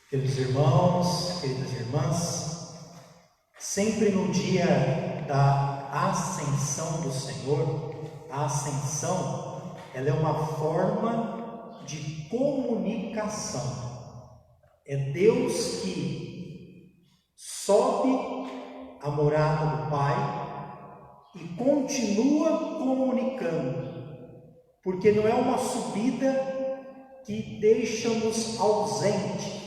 Queridos irmãos, queridas irmãs, sempre no dia da ascensão do Senhor, a ascensão, ela é uma forma de comunicação. É Deus que sobe à morada do Pai e continua comunicando, porque não é uma subida que deixa-nos ausente,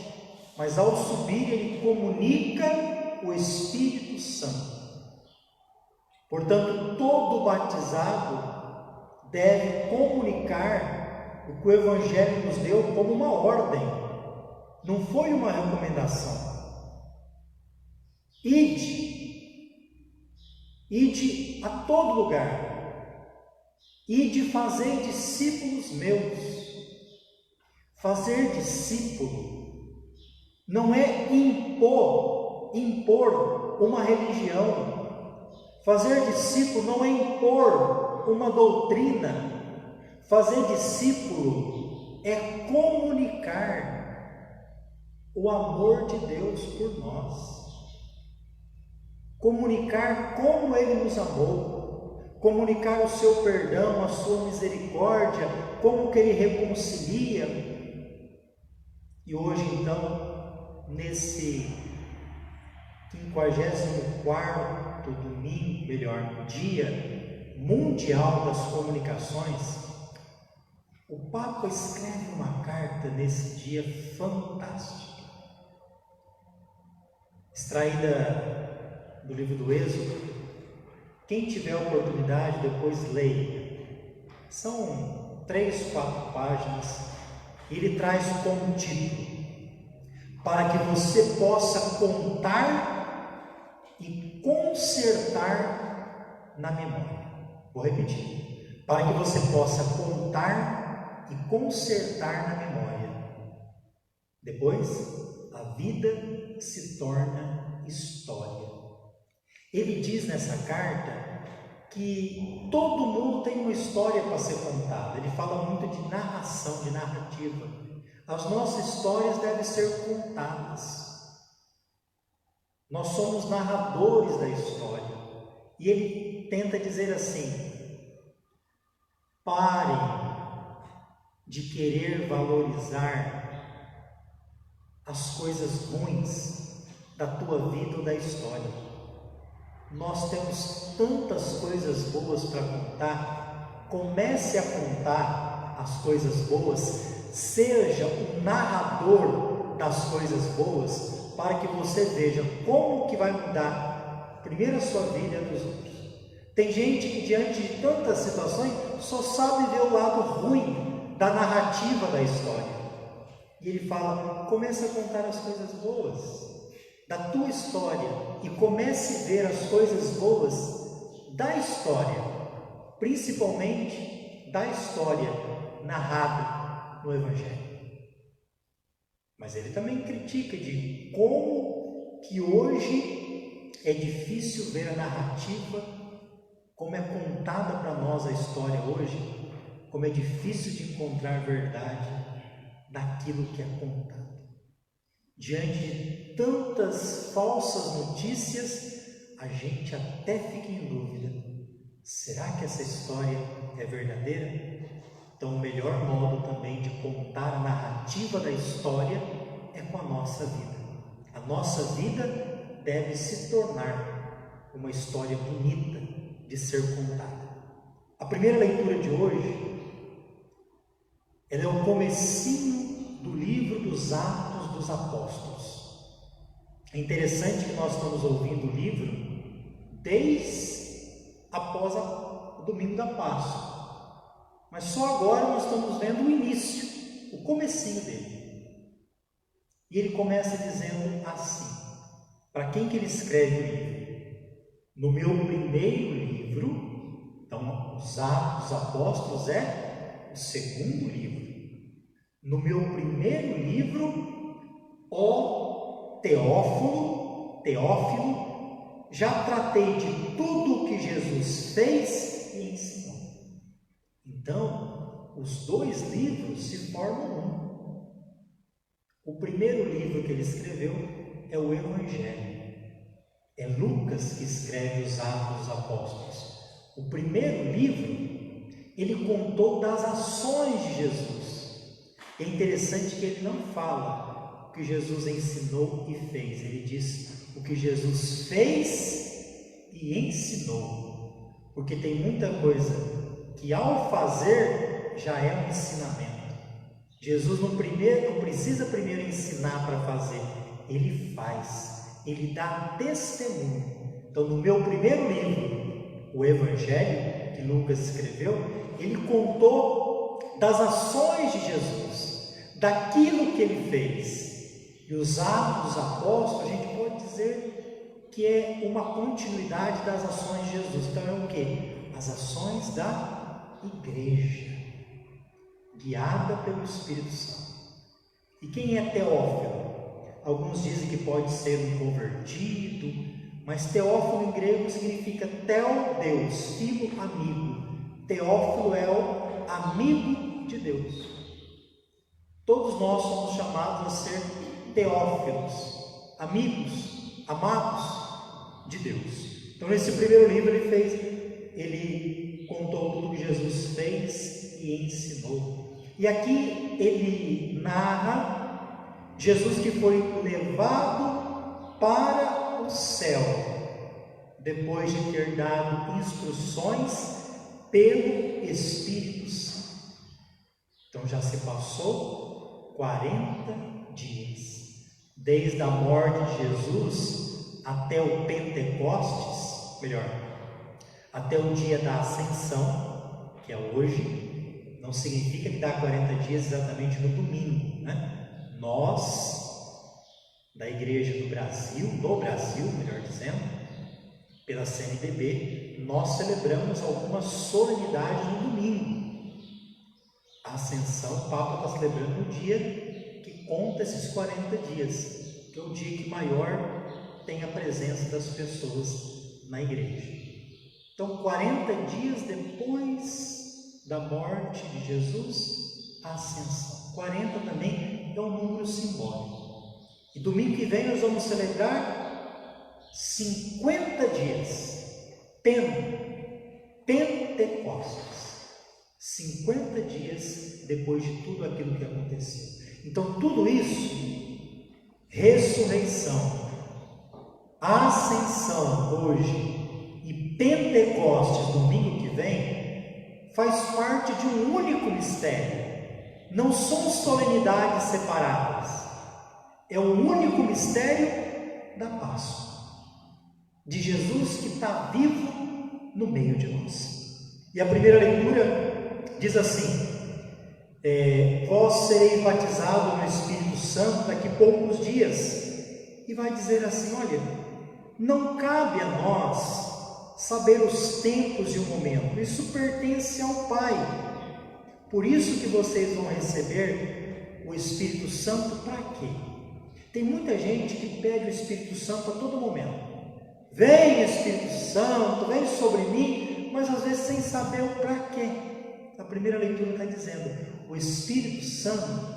mas ao subir ele comunica o Espírito Santo. Portanto, todo batizado deve comunicar o que o Evangelho nos deu como uma ordem, não foi uma recomendação. Ide a todo lugar, ide fazer discípulos meus. Fazer discípulo não é impor uma religião. Fazer discípulo não é impor uma doutrina. Fazer discípulo é comunicar o amor de Deus por nós. Comunicar como Ele nos amou. Comunicar o seu perdão, a sua misericórdia, como que Ele reconcilia. E hoje, então, nesse 54º domingo, Dia Mundial das Comunicações, o Papa escreve uma carta nesse dia fantástica, extraída do livro do Êxodo. Quem tiver a oportunidade, depois leia. São 3, 4 páginas. Ele traz como título: para que você possa contar e consertar na memória. Vou repetir: para que você possa contar e consertar na memória. Depois, a vida se torna história. Ele diz nessa carta que todo mundo tem uma história para ser contada. Ele fala muito de narração, de narrativa. As nossas histórias devem ser contadas. Nós somos narradores da história. E ele tenta dizer assim: parem de querer valorizar as coisas ruins da tua vida ou da história. Nós temos tantas coisas boas para contar. Comece a contar as coisas boas, seja o narrador das coisas boas, para que você veja como que vai mudar primeiro a sua vida e a dos outros. Tem gente que diante de tantas situações só sabe ver o lado ruim da narrativa da história. E ele fala: comece a contar as coisas boas da tua história e comece a ver as coisas boas da história, principalmente da história narrada no Evangelho. Mas ele também critica de como que hoje é difícil ver a narrativa, como é contada para nós a história hoje, como é difícil de encontrar verdade naquilo que é contado. Diante de tantas falsas notícias, a gente até fica em dúvida: será que essa história é verdadeira? Então, o melhor modo também de contar a narrativa da história é com a nossa vida. A nossa vida deve se tornar uma história bonita de ser contada. A primeira leitura de hoje, ela é o comecinho do livro dos Atos dos Apóstolos. É interessante que nós estamos ouvindo o livro desde após o domingo da Páscoa, mas só agora nós estamos vendo o início, o comecinho dele. E ele começa dizendo assim: para quem que ele escreve o livro? No meu primeiro livro. Então, os Atos dos Apóstolos é o segundo livro. No meu primeiro livro, ó Teófilo, já tratei de tudo o que Jesus fez e ensinou. Então, os dois livros se formam um. O primeiro livro que ele escreveu é o Evangelho. É Lucas que escreve os Atos dos Apóstolos. O primeiro livro, ele contou das ações de Jesus. É interessante que ele não fala o que Jesus ensinou e fez. Ele diz o que Jesus fez e ensinou. Porque tem muita coisa que ao fazer já é um ensinamento. Jesus não precisa primeiro ensinar para fazer. Ele faz. Ele dá testemunho. Então, no meu primeiro livro, o Evangelho, que Lucas escreveu, ele contou das ações de Jesus, daquilo que ele fez. E os Atos dos Apóstolos, a gente pode dizer que é uma continuidade das ações de Jesus. Então é o quê? As ações da igreja, guiada pelo Espírito Santo. E quem é Teófilo? Alguns dizem que pode ser um convertido, mas Teófilo em grego significa Theo, Deus, filo, amigo. Teófilo é o amigo de Deus. Todos nós somos chamados a ser teófilos, amigos, amados de Deus. Então, nesse primeiro livro ele contou tudo que Jesus fez e ensinou. E aqui ele narra Jesus que foi levado para o céu, depois de ter dado instruções pelo Espírito Santo. Então já se passou 40 dias, desde a morte de Jesus até o Pentecostes, até o dia da Ascensão, que é hoje. Não significa que dá 40 dias exatamente no domingo, né? Nós, da Igreja do Brasil, melhor dizendo, pela CNBB, nós celebramos algumas solenidades no domingo. A Ascensão, o Papa está celebrando no dia que conta esses 40 dias, que é o dia que maior tem a presença das pessoas na igreja. Então, 40 dias depois da morte de Jesus, a Ascensão. 40 também é um número simbólico. E domingo que vem nós vamos celebrar 50 dias, Pentecostes, 50 dias depois de tudo aquilo que aconteceu. Então tudo isso, ressurreição, ascensão hoje e Pentecostes domingo que vem, faz parte de um único mistério. Não são solenidades separadas, é o único mistério da Páscoa, de Jesus que está vivo no meio de nós. E a primeira leitura diz assim: vós sereis batizados no Espírito Santo daqui a poucos dias. E vai dizer assim: olha, não cabe a nós saber os tempos e o momento, isso pertence ao Pai. Por isso que vocês vão receber o Espírito Santo para quê? Tem muita gente que pede o Espírito Santo a todo momento. Vem Espírito Santo, vem sobre mim, mas às vezes sem saber o para quê. A primeira leitura está dizendo: o Espírito Santo,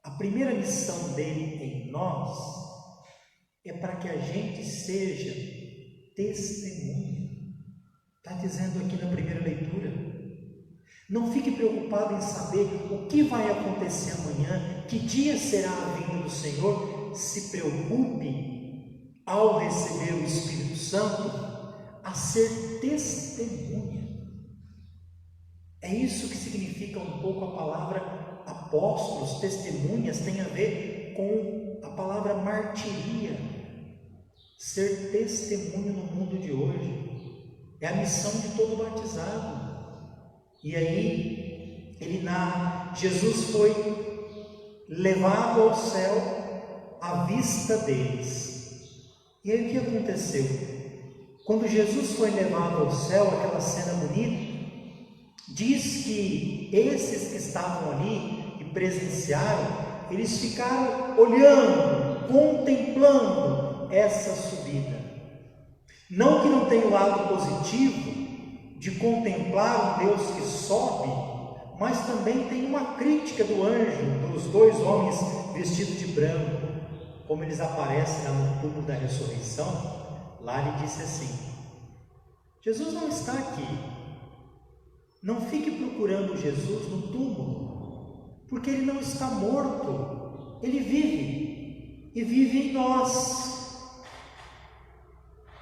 a primeira missão dele em nós é para que a gente seja testemunha. Está dizendo aqui na primeira leitura. Não fique preocupado em saber o que vai acontecer amanhã, que dia será a vinda do Senhor. Se preocupe, ao receber o Espírito Santo, a ser testemunha. É isso que significa um pouco a palavra apóstolos, testemunhas, tem a ver com a palavra martiria. Ser testemunho no mundo de hoje é a missão de todo batizado. E aí ele narra: Jesus foi levado ao céu à vista deles. E aí o que aconteceu? Quando Jesus foi levado ao céu, aquela cena bonita, diz que esses que estavam ali e presenciaram, eles ficaram olhando, contemplando essa subida. Não que não tenha um lado positivo de contemplar um Deus que sobe, mas também tem uma crítica do anjo, dos dois homens vestido de branco, como eles aparecem lá no túmulo da ressurreição, lá ele disse assim: Jesus não está aqui. Não fique procurando Jesus no túmulo, porque ele não está morto, ele vive e vive em nós.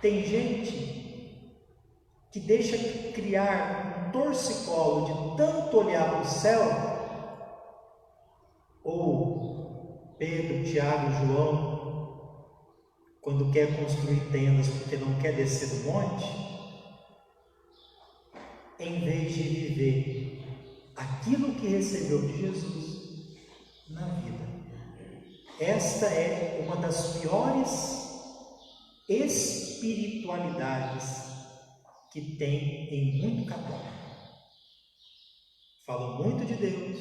Tem gente que deixa criar um torcicolo de tanto olhar para o céu, ou Pedro, Tiago e João, quando quer construir tendas porque não quer descer do monte, em vez de viver aquilo que recebeu de Jesus na vida. Esta é uma das piores espiritualidades que tem em muito católico. Fala muito de Deus,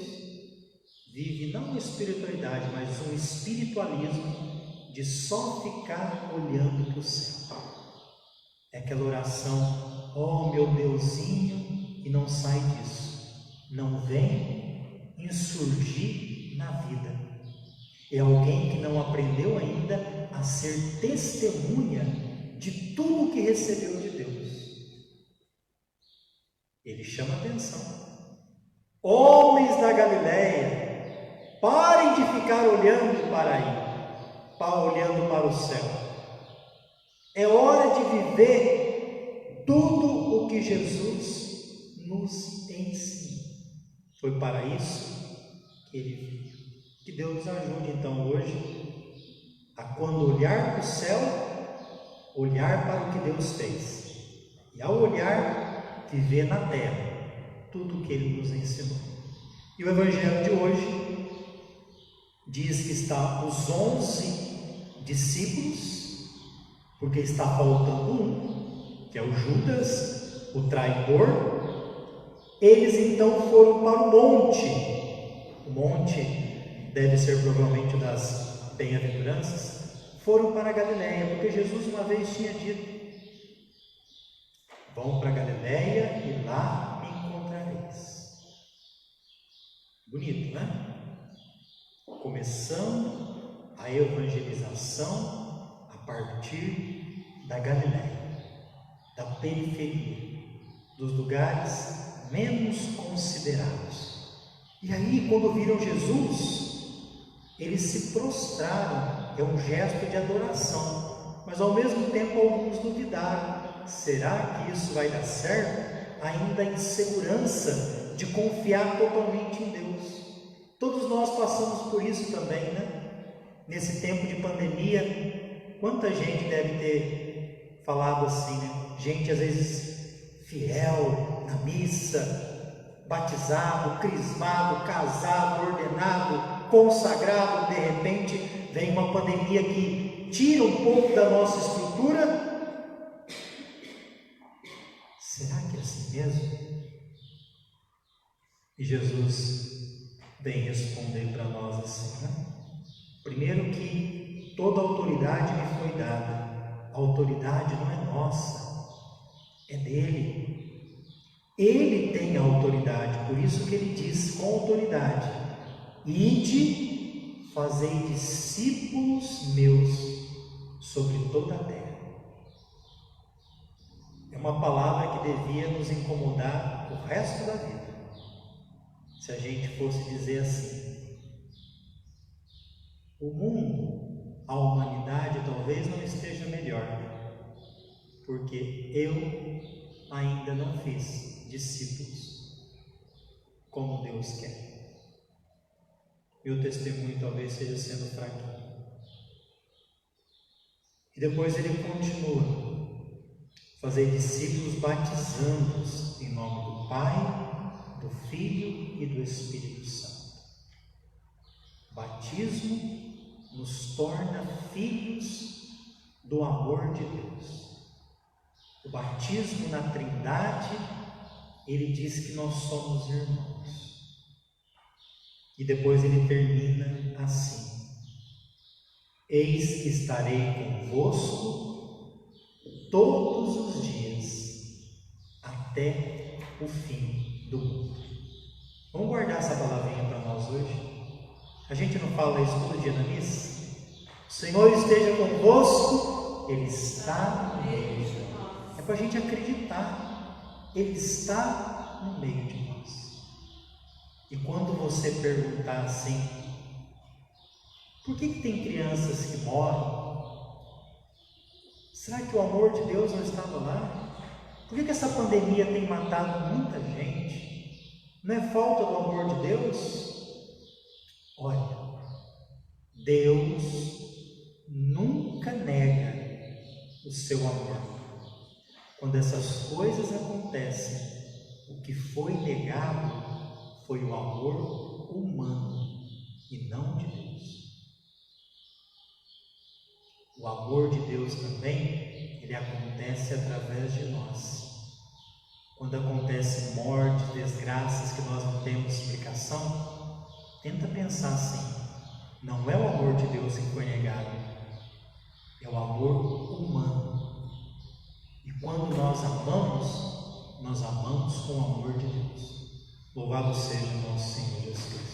vive não uma espiritualidade, mas um espiritualismo de só ficar olhando para o céu. É aquela oração: oh meu Deusinho, e não sai disso, não vem insurgir na vida. É alguém que não aprendeu ainda a ser testemunha de tudo que recebeu de Deus. Ele chama atenção: homens da Galileia, parem de ficar olhando para aí, olhando para o céu. É hora de viver tudo o que Jesus nos ensina. Foi para isso que ele veio. Que Deus nos ajude então hoje a, quando olhar para o céu, olhar para o que Deus fez, e ao olhar, viver na terra tudo o que ele nos ensinou. E o evangelho de hoje diz que está os 11 discípulos, porque está faltando um, que é o Judas, o traidor. Eles então foram para o monte. O monte deve ser provavelmente das bem-aventuranças. Foram para a Galileia, porque Jesus uma vez tinha dito: vão para a Galileia e lá me encontrareis. Bonito, né? Começando a evangelização a partir da Galileia, da periferia, dos lugares menos considerados. E aí, quando viram Jesus, eles se prostraram. É um gesto de adoração, mas ao mesmo tempo alguns duvidaram: será que isso vai dar certo? Ainda a insegurança de confiar totalmente em Deus. Todos nós passamos por isso também, né? Nesse tempo de pandemia, quanta gente deve ter falado assim, né? Gente às vezes fiel na missa, batizado, crismado, casado, ordenado, consagrado. De repente vem uma pandemia que tira um pouco da nossa estrutura. Será que é assim mesmo? E Jesus vem responder para nós assim, né? Primeiro, que toda autoridade me foi dada. A autoridade não é nossa, é dele. Ele tem a autoridade, por isso que ele diz com autoridade: ide, fazei discípulos meus sobre toda a terra. É uma palavra que devia nos incomodar o resto da vida, se a gente fosse dizer assim. O mundo, a humanidade talvez não esteja melhor, porque eu ainda não fiz discípulos como Deus quer. Meu testemunho talvez seja sendo fraquinho. E depois ele continua: fazer discípulos batizando-os em nome do Pai, do Filho e do Espírito Santo. Batismo nos torna filhos do amor de Deus. O batismo na Trindade, ele diz que nós somos irmãos. E depois ele termina assim: eis que estarei convosco todos os dias, até o fim do mundo. Vamos guardar essa palavrinha para nós hoje? A gente não fala isso todo dia na missa? O Senhor esteja convosco, Ele está no meio de nós. É para a gente acreditar, Ele está no meio de nós. E quando você perguntar assim, por que tem crianças que morrem? Será que o amor de Deus não estava lá? Por que essa pandemia tem matado muita gente? Não é falta do amor de Deus? Olha, Deus nunca nega o seu amor. Quando essas coisas acontecem, o que foi negado foi o amor humano e não de Deus. O amor de Deus também, ele acontece através de nós. Quando acontece morte, desgraças que nós não temos explicação, tenta pensar assim, não é o amor de Deus que foi negado, é o amor humano. E quando nós amamos com o amor de Deus. Louvado seja o nosso Senhor Jesus Cristo.